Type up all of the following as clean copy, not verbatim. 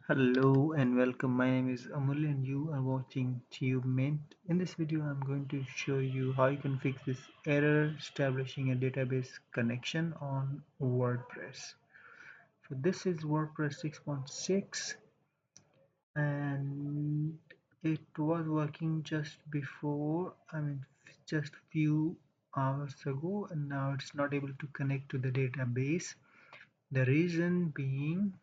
Hello and welcome. My name is Amul and you are watching Tube Mint. In this video, I'm going to show you how you can fix this error establishing a database connection on WordPress. So this is WordPress 6.6 and it was working just before, just few hours ago, and now it's not able to connect to the database. The reason being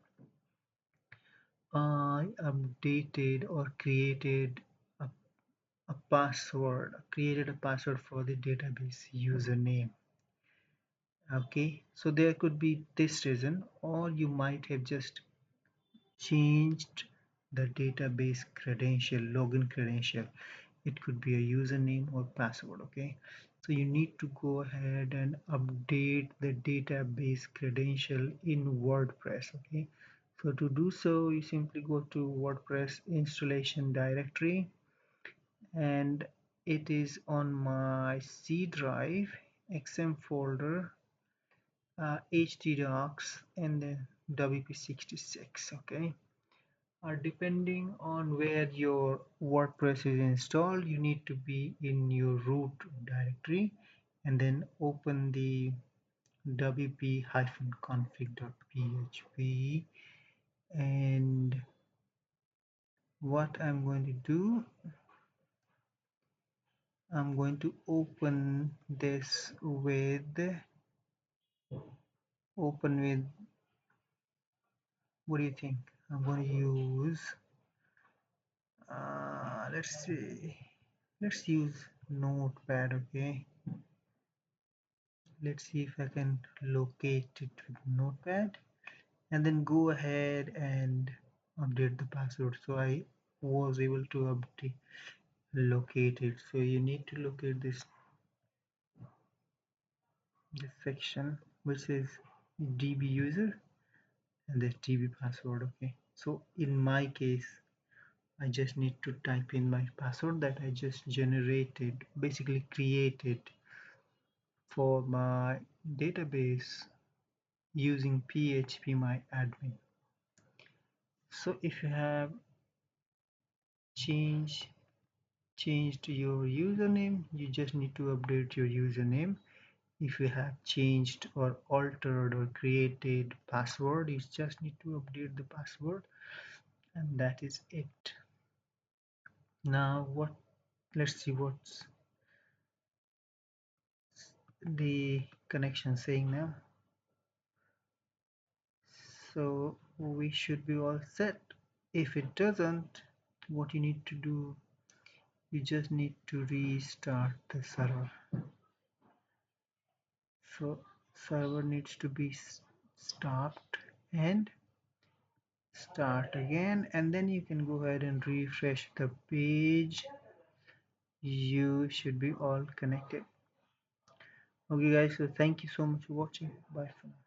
I updated or a, created a password for the database username. Okay, so there could be this reason, or you might have just changed the database credential, login credential. It could be a username or password. Okay, so you need to go ahead and update the database credential in WordPress. Okay, so to do so, you simply go to WordPress installation directory, and it is on my C drive, XM folder, htdocs, and then WP66. Okay, depending on where your WordPress is installed, you need to be in your root directory and then open the wp-config.php. And what I'm going to do, I'm going to open this with what do you think? I'm going to use let's see, let's use Notepad. Okay, let's see if I can locate it with Notepad, and then go ahead and update the password. So I was able to update locate it. So you need to locate this section which is db user and the db password. Okay, so in my case I just need to type in my password that I just generated, basically created for my database using PHP my admin. So if you have changed your username, you just need to update your username. If you have changed or altered or created password, you just need to update the password, and that is it. Now let's see what's the connection saying now. So we should be all set. If it doesn't, what you need to do, you just need to restart the server. So server needs to be stopped and start again, and then you can go ahead and refresh the page. You should be all connected. Okay guys, so thank you so much for watching. Bye for now.